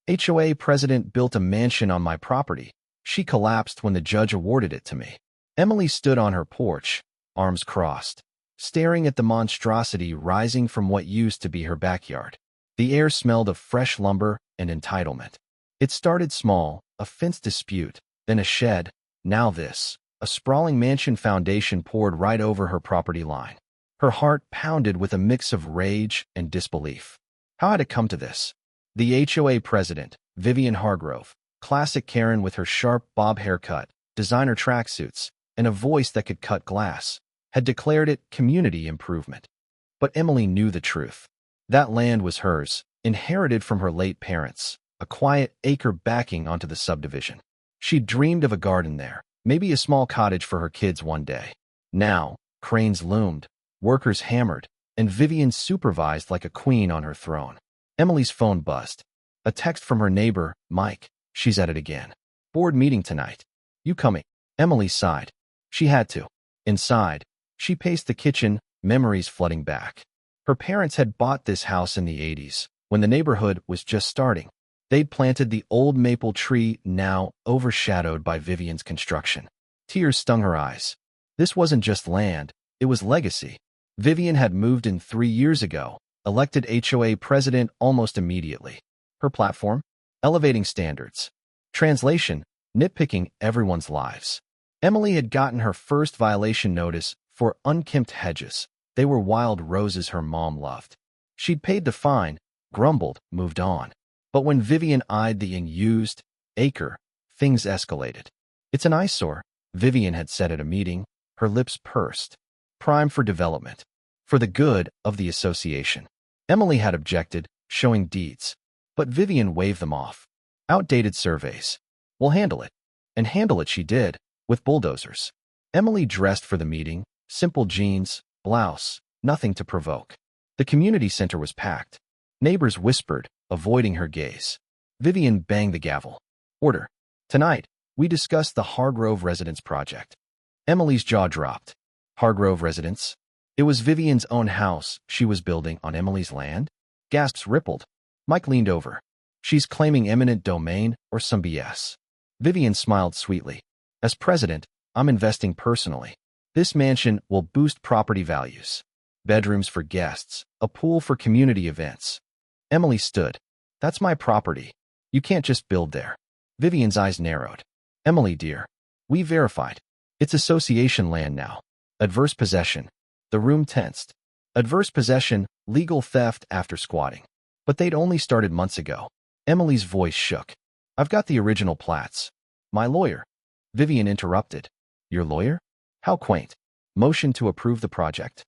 HOA president built a mansion on my property. She collapsed when the judge awarded it to me. Emily stood on her porch, arms crossed, staring at the monstrosity rising from what used to be her backyard. The air smelled of fresh lumber and entitlement. It started small, a fence dispute, then a shed, now this. A sprawling mansion foundation poured right over her property line. Her heart pounded with a mix of rage and disbelief. How had it come to this? The HOA president, Vivian Hargrove, classic Karen with her sharp bob haircut, designer tracksuits, and a voice that could cut glass, had declared it community improvement. But Emily knew the truth. That land was hers, inherited from her late parents, a quiet acre backing onto the subdivision. She'd dreamed of a garden there, maybe a small cottage for her kids one day. Now, cranes loomed, workers hammered, and Vivian supervised like a queen on her throne. Emily's phone buzzed. A text from her neighbor, Mike. She's at it again. Board meeting tonight. You coming? Emily sighed. She had to. Inside, she paced the kitchen, memories flooding back. Her parents had bought this house in the 80s, when the neighborhood was just starting. They'd planted the old maple tree, now overshadowed by Vivian's construction. Tears stung her eyes. This wasn't just land, it was legacy. Vivian had moved in 3 years ago, elected HOA president almost immediately. Her platform? Elevating standards. Translation: nitpicking everyone's lives. Emily had gotten her first violation notice for unkempt hedges. They were wild roses her mom loved. She'd paid the fine, grumbled, moved on. But when Vivian eyed the unused acre, things escalated. It's an eyesore, Vivian had said at a meeting, her lips pursed. Prime for development. For the good of the association. Emily had objected, showing deeds. But Vivian waved them off. Outdated surveys. We'll handle it. And handle it she did, with bulldozers. Emily dressed for the meeting, simple jeans, blouse, nothing to provoke. The community center was packed. Neighbors whispered, avoiding her gaze. Vivian banged the gavel. Order. Tonight, we discuss the Hargrove Residence project. Emily's jaw dropped. Hargrove Residence? It was Vivian's own house she was building on Emily's land? Gasps rippled. Mike leaned over. She's claiming eminent domain or some BS. Vivian smiled sweetly. As president, I'm investing personally. This mansion will boost property values. Bedrooms for guests, a pool for community events. Emily stood. That's my property. You can't just build there. Vivian's eyes narrowed. Emily, dear. We verified. It's association land now. Adverse possession. The room tensed. Adverse possession, legal theft after squatting. But they'd only started months ago. Emily's voice shook. I've got the original plats. My lawyer. Vivian interrupted. Your lawyer? How quaint. Motion to approve the project.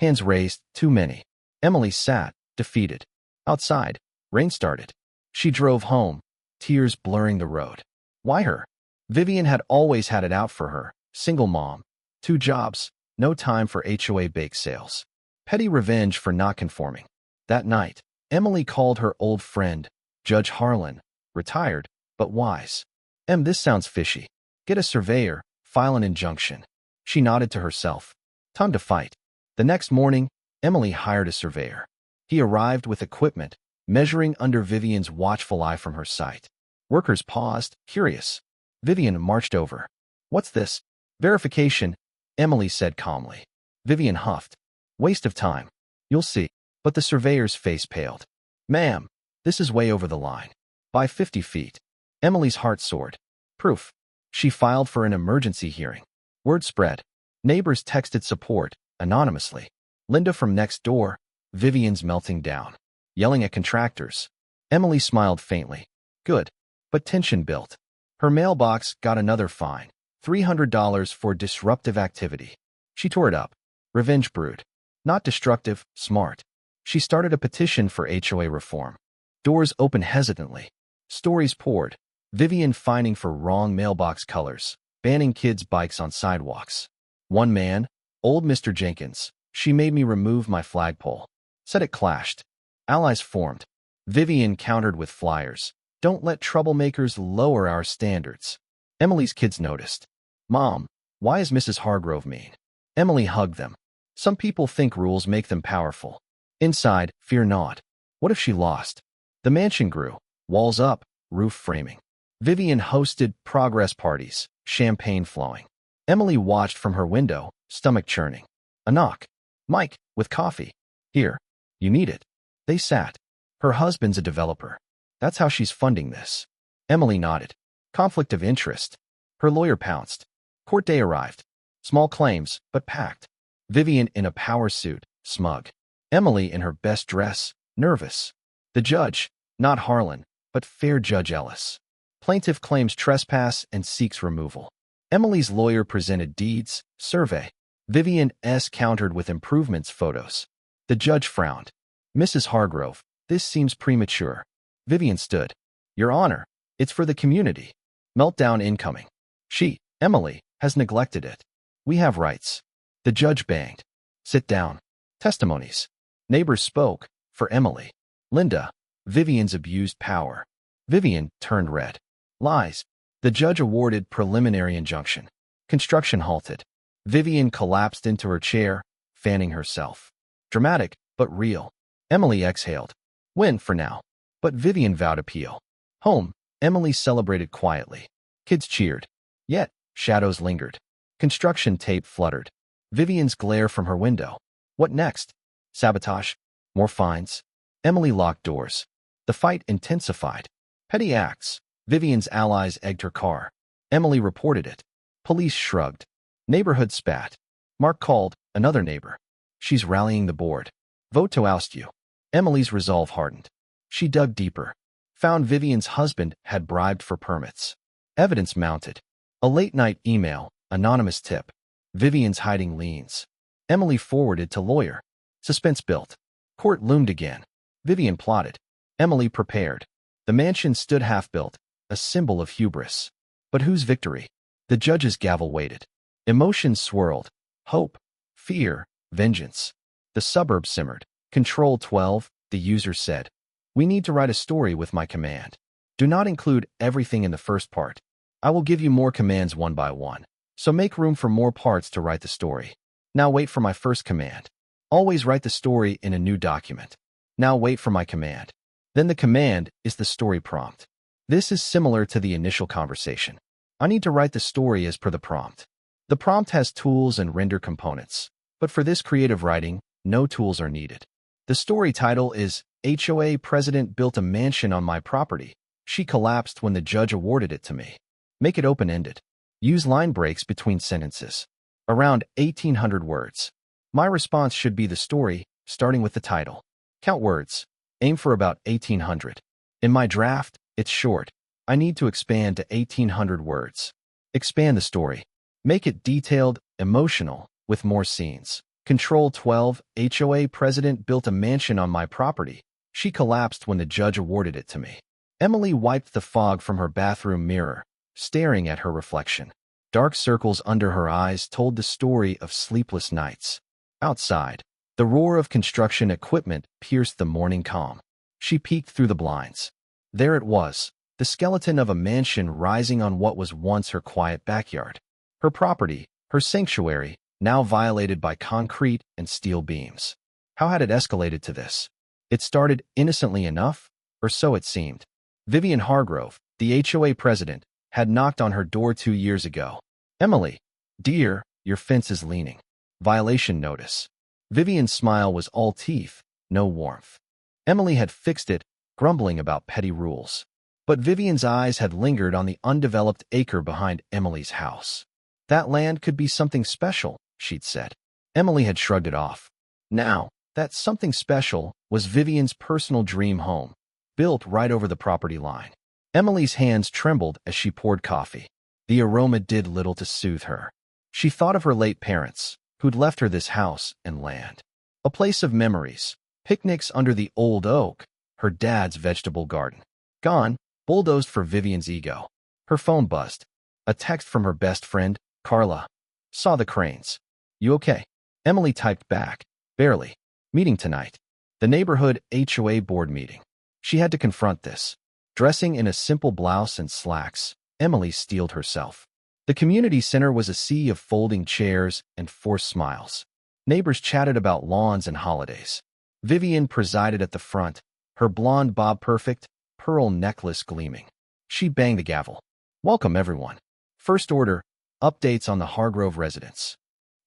Hands raised, too many. Emily sat, defeated. Outside, rain started. She drove home, tears blurring the road. Why her? Vivian had always had it out for her. Single mom. 2 jobs. No time for HOA bake sales. Petty revenge for not conforming. That night, Emily called her old friend, Judge Harlan, retired, but wise. This sounds fishy. Get a surveyor, file an injunction. She nodded to herself. Time to fight. The next morning, Emily hired a surveyor. He arrived with equipment, measuring under Vivian's watchful eye from her sight. Workers paused, curious. Vivian marched over. What's this? Verification, Emily said calmly. Vivian huffed. Waste of time. You'll see. But the surveyor's face paled. Ma'am, this is way over the line. By 50 feet. Emily's heart soared. Proof. She filed for an emergency hearing. Word spread. Neighbors texted support, anonymously. Linda from next door. Vivian's melting down. Yelling at contractors. Emily smiled faintly. Good. But tension built. Her mailbox got another fine. $300 for disruptive activity. She tore it up. Revenge brewed. Not destructive, smart. She started a petition for HOA reform. Doors opened hesitantly. Stories poured. Vivian fining for wrong mailbox colors, banning kids' bikes on sidewalks. One man, old Mr. Jenkins, she made me remove my flagpole. Said it clashed. Allies formed. Vivian countered with flyers. Don't let troublemakers lower our standards. Emily's kids noticed. Mom, why is Mrs. Hargrove mean? Emily hugged them. Some people think rules make them powerful. Inside, fear not. What if she lost? The mansion grew. Walls up, roof framing. Vivian hosted progress parties, champagne flowing. Emily watched from her window, stomach churning. A knock. Mike, with coffee. Here. You need it. They sat. Her husband's a developer. That's how she's funding this. Emily nodded. Conflict of interest. Her lawyer pounced. Court day arrived. Small claims, but packed. Vivian in a power suit, smug. Emily in her best dress, nervous. The judge, not Harlan, but fair Judge Ellis. Plaintiff claims trespass and seeks removal. Emily's lawyer presented deeds, survey. Vivian's countered with improvements photos. The judge frowned. Mrs. Hargrove, this seems premature. Vivian stood. Your Honor, it's for the community. Meltdown incoming. She, Emily, has neglected it. We have rights. The judge banged. Sit down. Testimonies. Neighbors spoke, for Emily. Linda, Vivian's abused power. Vivian turned red. Lies. The judge awarded preliminary injunction. Construction halted. Vivian collapsed into her chair, fanning herself. Dramatic, but real. Emily exhaled. Win for now. But Vivian vowed appeal. Home, Emily celebrated quietly. Kids cheered. Yet, shadows lingered. Construction tape fluttered. Vivian's glare from her window. What next? Sabotage? More fines? Emily locked doors. The fight intensified. Petty acts. Vivian's allies egged her car. Emily reported it. Police shrugged. Neighborhood spat. Mark called, another neighbor. She's rallying the board. Vote to oust you. Emily's resolve hardened. She dug deeper. Found Vivian's husband had bribed for permits. Evidence mounted. A late-night email, anonymous tip. Vivian's hiding liens. Emily forwarded to lawyer. Suspense built. Court loomed again. Vivian plotted. Emily prepared. The mansion stood half-built, a symbol of hubris. But whose victory? The judge's gavel waited. Emotions swirled. Hope, fear, vengeance. The suburb simmered. Control 12, the user said. We need to write a story with my command. Do not include everything in the first part. I will give you more commands one by one. So make room for more parts to write the story. Now wait for my first command. Always write the story in a new document. Now wait for my command. Then the command is the story prompt. This is similar to the initial conversation. I need to write the story as per the prompt. The prompt has tools and render components, but for this creative writing, no tools are needed. The story title is HOA President built a mansion on my property. She collapsed when the judge awarded it to me. Make it open-ended. Use line breaks between sentences. Around 1,800 words. My response should be the story, starting with the title. Count words. Aim for about 1,800. In my draft, it's short. I need to expand to 1,800 words. Expand the story. Make it detailed, emotional, with more scenes. Control 12, HOA President built a mansion on my property. She collapsed when the judge awarded it to me. Emily wiped the fog from her bathroom mirror, staring at her reflection. Dark circles under her eyes told the story of sleepless nights. Outside, the roar of construction equipment pierced the morning calm. She peeked through the blinds. There it was, the skeleton of a mansion rising on what was once her quiet backyard. Her property, her sanctuary, now violated by concrete and steel beams. How had it escalated to this? It started innocently enough, or so it seemed. Vivian Hargrove, the HOA president, had knocked on her door 2 years ago. Emily, dear, your fence is leaning. Violation notice. Vivian's smile was all teeth, no warmth. Emily had fixed it, grumbling about petty rules. But Vivian's eyes had lingered on the undeveloped acre behind Emily's house. That land could be something special, she'd said. Emily had shrugged it off. Now, that something special was Vivian's personal dream home, built right over the property line. Emily's hands trembled as she poured coffee. The aroma did little to soothe her. She thought of her late parents, who'd left her this house and land. A place of memories, picnics under the old oak, her dad's vegetable garden. Gone, bulldozed for Vivian's ego. Her phone buzzed. A text from her best friend, Carla. Saw the cranes. You okay? Emily typed back. Barely. Meeting tonight. The neighborhood HOA board meeting. She had to confront this. Dressing in a simple blouse and slacks, Emily steeled herself. The community center was a sea of folding chairs and forced smiles. Neighbors chatted about lawns and holidays. Vivian presided at the front, her blonde bob perfect, pearl necklace gleaming. She banged the gavel. "Welcome, everyone. First order, updates on the Hargrove residence."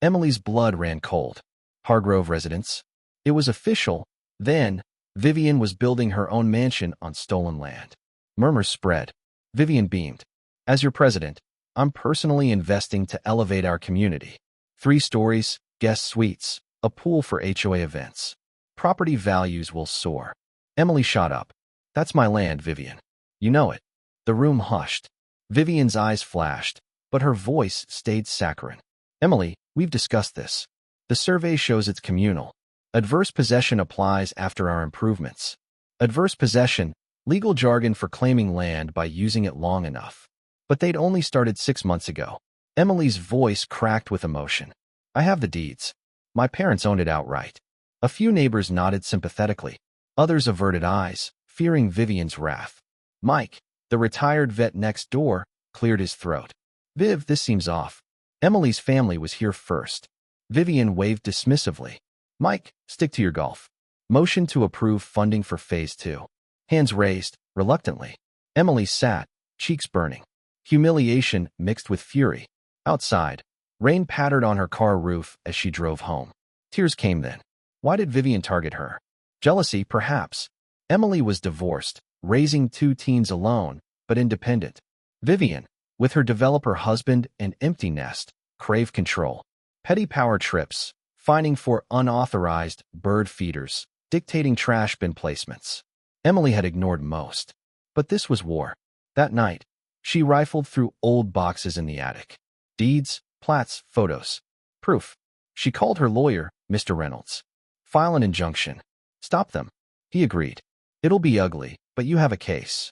Emily's blood ran cold. Hargrove residence? It was official. Then, Vivian was building her own mansion on stolen land. Murmurs spread. Vivian beamed. "As your president, I'm personally investing to elevate our community. 3 stories, guest suites, a pool for HOA events. Property values will soar." Emily shot up. "That's my land, Vivian. You know it." The room hushed. Vivian's eyes flashed, but her voice stayed saccharine. "Emily, we've discussed this. The survey shows it's communal. Adverse possession applies after our improvements. Adverse possession, legal jargon for claiming land by using it long enough. But they'd only started 6 months ago." Emily's voice cracked with emotion. "I have the deeds. My parents owned it outright." A few neighbors nodded sympathetically. Others averted eyes, fearing Vivian's wrath. Mike, the retired vet next door, cleared his throat. "Viv, this seems off. Emily's family was here first." Vivian waved dismissively. "Mike, stick to your golf." Motion to approve funding for Phase 2. Hands raised, reluctantly. Emily sat, cheeks burning. Humiliation mixed with fury. Outside, rain pattered on her car roof as she drove home. Tears came then. Why did Vivian target her? Jealousy, perhaps. Emily was divorced, raising 2 teens alone, but independent. Vivian, with her developer husband and empty nest, craved control. Petty power trips, fining for unauthorized bird feeders, dictating trash bin placements. Emily had ignored most. But this was war. That night, she rifled through old boxes in the attic. Deeds, plats, photos. Proof. She called her lawyer, Mr. Reynolds. "File an injunction. Stop them." He agreed. "It'll be ugly, but you have a case."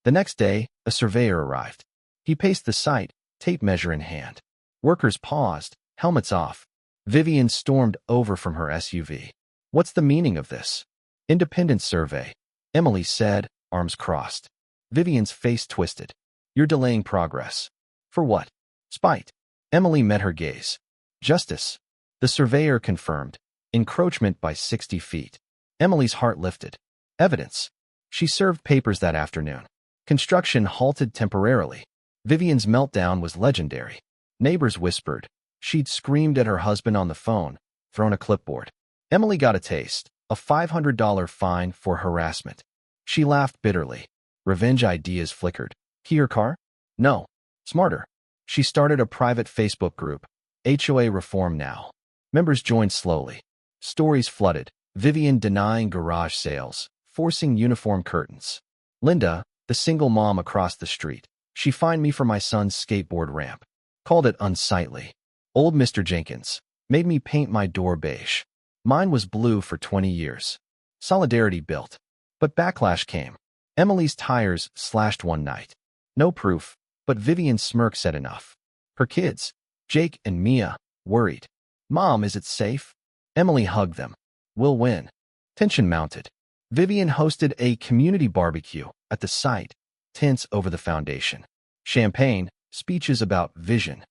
The next day, a surveyor arrived. He paced the site, tape measure in hand. Workers paused, helmets off. Vivian stormed over from her SUV. "What's the meaning of this?" "Independent survey," Emily said, arms crossed. Vivian's face twisted. "You're delaying progress." "For what?" "Spite." Emily met her gaze. "Justice." The surveyor confirmed. "Encroachment by 60 feet." Emily's heart lifted. "Evidence." She served papers that afternoon. Construction halted temporarily. Vivian's meltdown was legendary. Neighbors whispered. She'd screamed at her husband on the phone, thrown a clipboard. Emily got a taste, a $500 fine for harassment. She laughed bitterly. Revenge ideas flickered. Key her car? No. Smarter. She started a private Facebook group, HOA Reform Now. Members joined slowly. Stories flooded. Vivian denying garage sales, forcing uniform curtains. Linda, the single mom across the street. She fined me for my son's skateboard ramp. Called it unsightly. Old Mr. Jenkins. Made me paint my door beige. Mine was blue for 20 years. Solidarity built. But backlash came. Emily's tires slashed one night. No proof, but Vivian's smirk said enough. Her kids, Jake and Mia, worried. Mom, is it safe? Emily hugged them. We'll win. Tension mounted. Vivian hosted a community barbecue at the site, tents over the foundation. Champagne, speeches about vision.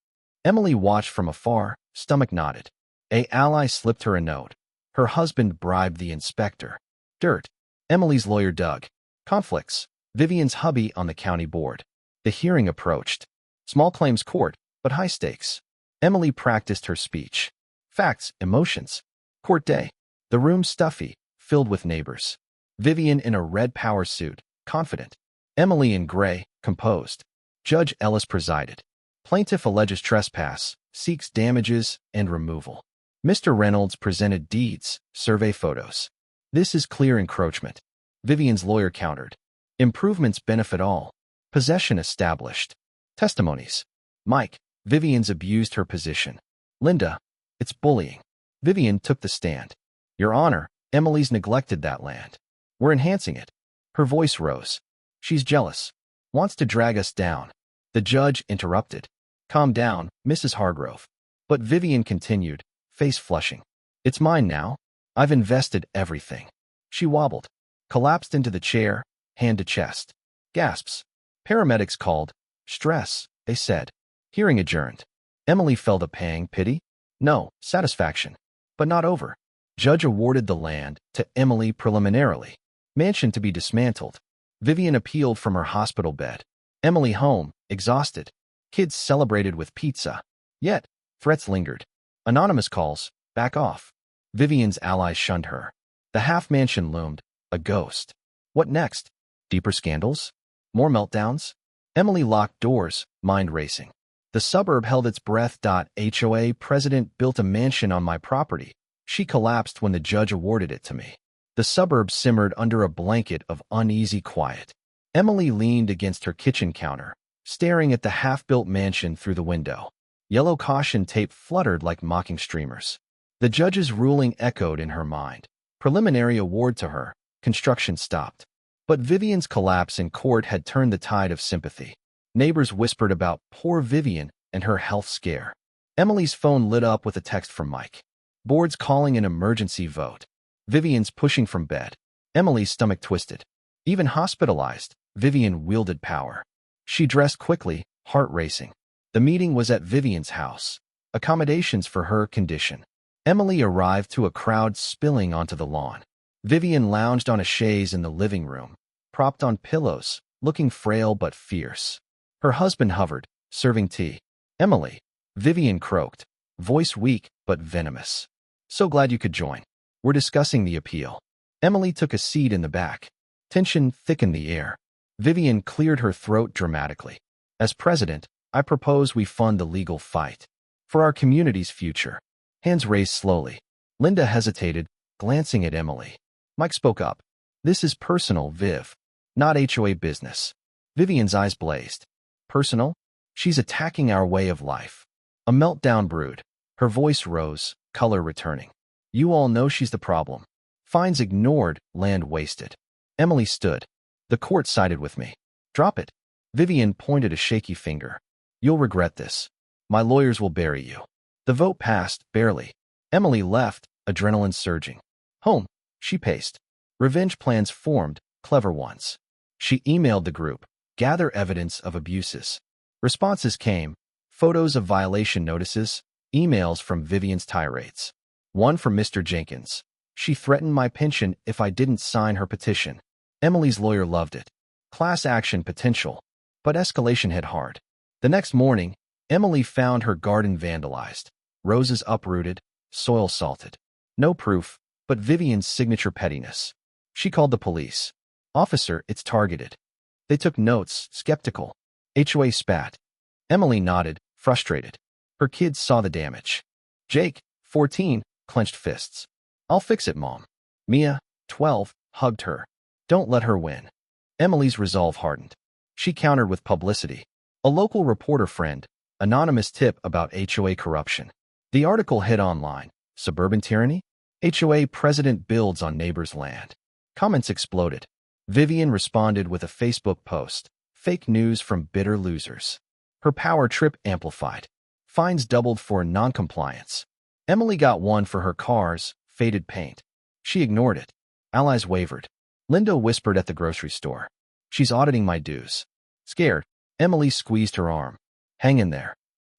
Emily watched from afar, stomach knotted. A ally slipped her a note. Her husband bribed the inspector. Dirt. Emily's lawyer dug. Conflicts. Vivian's hubby on the county board. The hearing approached. Small claims court, but high stakes. Emily practiced her speech. Facts, emotions. Court day. The room stuffy, filled with neighbors. Vivian in a red power suit, confident. Emily in gray, composed. Judge Ellis presided. Plaintiff alleges trespass, seeks damages and removal. Mr. Reynolds presented deeds, survey photos. This is clear encroachment. Vivian's lawyer countered. Improvements benefit all. Possession established. Testimonies. Mike, Vivian's abused her position. Linda, it's bullying. Vivian took the stand. Your Honor, Emily's neglected that land. We're enhancing it. Her voice rose. She's jealous. Wants to drag us down. The judge interrupted. Calm down, Mrs. Hargrove. But Vivian continued, face flushing. It's mine now. I've invested everything. She wobbled. Collapsed into the chair, hand to chest. Gasps. Paramedics called. Stress, they said. Hearing adjourned. Emily felt a pang. Pity? No, satisfaction. But not over. Judge awarded the land to Emily preliminarily. Mansion to be dismantled. Vivian appealed from her hospital bed. Emily home, exhausted. Kids celebrated with pizza. Yet, threats lingered. Anonymous calls, back off. Vivian's allies shunned her. The half-mansion loomed, a ghost. What next? Deeper scandals? More meltdowns? Emily locked doors, mind racing. The suburb held its breath. HOA President built a mansion on my property. She collapsed when the judge awarded it to me. The suburb simmered under a blanket of uneasy quiet. Emily leaned against her kitchen counter, staring at the half-built mansion through the window. Yellow caution tape fluttered like mocking streamers. The judge's ruling echoed in her mind. Preliminary award to her. Construction stopped. But Vivian's collapse in court had turned the tide of sympathy. Neighbors whispered about poor Vivian and her health scare. Emily's phone lit up with a text from Mike. Board's calling an emergency vote. Vivian's pushing from bed. Emily's stomach twisted. Even hospitalized, Vivian wielded power. She dressed quickly, heart racing. The meeting was at Vivian's house. Accommodations for her condition. Emily arrived to a crowd spilling onto the lawn. Vivian lounged on a chaise in the living room, propped on pillows, looking frail but fierce. Her husband hovered, serving tea. Emily, Vivian croaked, voice weak but venomous. So glad you could join. We're discussing the appeal. Emily took a seat in the back. Tension thickened the air. Vivian cleared her throat dramatically. As president, I propose we fund the legal fight. For our community's future. Hands raised slowly. Linda hesitated, glancing at Emily. Mike spoke up. This is personal, Viv. Not HOA business. Vivian's eyes blazed. Personal? She's attacking our way of life. A meltdown brewed. Her voice rose, color returning. You all know she's the problem. Fines ignored, land wasted. Emily stood. The court sided with me. Drop it. Vivian pointed a shaky finger. You'll regret this. My lawyers will bury you. The vote passed, barely. Emily left, adrenaline surging. Home, she paced. Revenge plans formed, clever ones. She emailed the group. Gather evidence of abuses. Responses came. Photos of violation notices, emails from Vivian's tirades. One from Mr. Jenkins. She threatened my pension if I didn't sign her petition. Emily's lawyer loved it. Class action potential. But escalation hit hard. The next morning, Emily found her garden vandalized. Roses uprooted, soil salted. No proof, but Vivian's signature pettiness. She called the police. Officer, it's targeted. They took notes, skeptical. HOA spat. Emily nodded, frustrated. Her kids saw the damage. Jake, 14, clenched fists. I'll fix it, Mom. Mia, 12, hugged her. Don't let her win. Emily's resolve hardened. She countered with publicity. A local reporter friend, anonymous tip about HOA corruption. The article hit online. Suburban tyranny? HOA president builds on neighbor's land. Comments exploded. Vivian responded with a Facebook post. Fake news from bitter losers. Her power trip amplified. Fines doubled for noncompliance. Emily got one for her car's faded paint. She ignored it. Allies wavered. Linda whispered at the grocery store. She's auditing my dues. Scared, Emily squeezed her arm. Hang in there.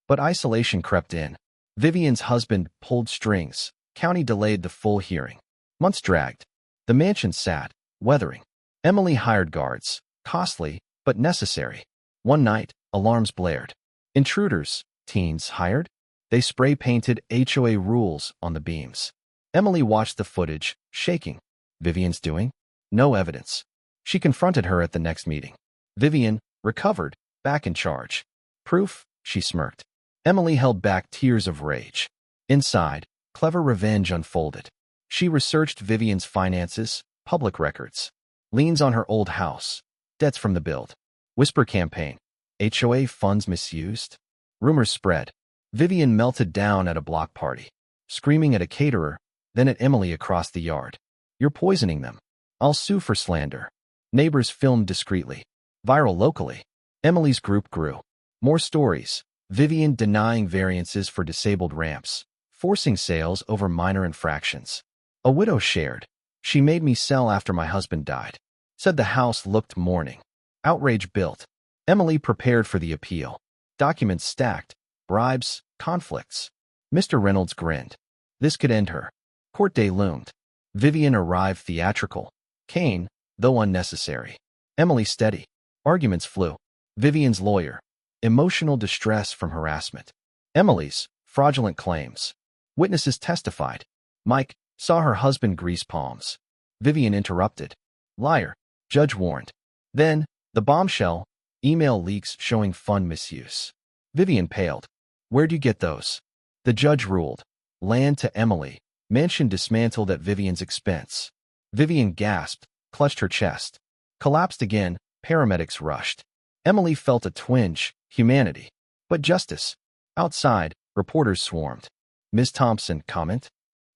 But isolation crept in. Vivian's husband pulled strings. County delayed the full hearing. Months dragged. The mansion sat, weathering. Emily hired guards. Costly, but necessary. One night, alarms blared. Intruders, teens hired? They spray-painted HOA rules on the beams. Emily watched the footage, shaking. Vivian's doing? No evidence. She confronted her at the next meeting. Vivian, recovered, back in charge. Proof? She smirked. Emily held back tears of rage. Inside, clever revenge unfolded. She researched Vivian's finances, public records. Liens on her old house. Debts from the build. Whisper campaign. HOA funds misused? Rumors spread. Vivian melted down at a block party. Screaming at a caterer, then at Emily across the yard. You're poisoning them. I'll sue for slander. Neighbors filmed discreetly. Viral locally. Emily's group grew. More stories. Vivian denying variances for disabled ramps. Forcing sales over minor infractions. A widow shared. She made me sell after my husband died. Said the house looked mourning. Outrage built. Emily prepared for the appeal. Documents stacked. Bribes, conflicts. Mr. Reynolds grinned. This could end her. Court day loomed. Vivian arrived theatrical. Kane, though unnecessary. Emily steady. Arguments flew. Vivian's lawyer. Emotional distress from harassment. Emily's fraudulent claims. Witnesses testified. Mike saw her husband grease palms. Vivian interrupted. Liar. Judge warned. Then, the bombshell. Email leaks showing fund misuse. Vivian paled. Where'd you get those? The judge ruled. Land to Emily. Mansion dismantled at Vivian's expense. Vivian gasped, clutched her chest. Collapsed again. Paramedics rushed. Emily felt a twinge. Humanity. But justice. Outside, reporters swarmed. Ms. Thompson, comment?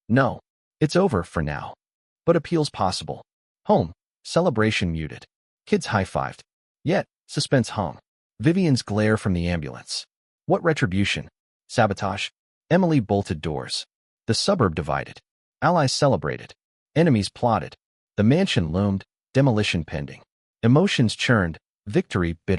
No. It's over for now. But appeals possible. Home. Celebration muted. Kids high-fived. Yet, suspense hung. Vivian's glare from the ambulance. What retribution? Sabotage? Emily bolted doors. The suburb divided. Allies celebrated. Enemies plotted. The mansion loomed. Demolition pending. Emotions churned. Victory bitter.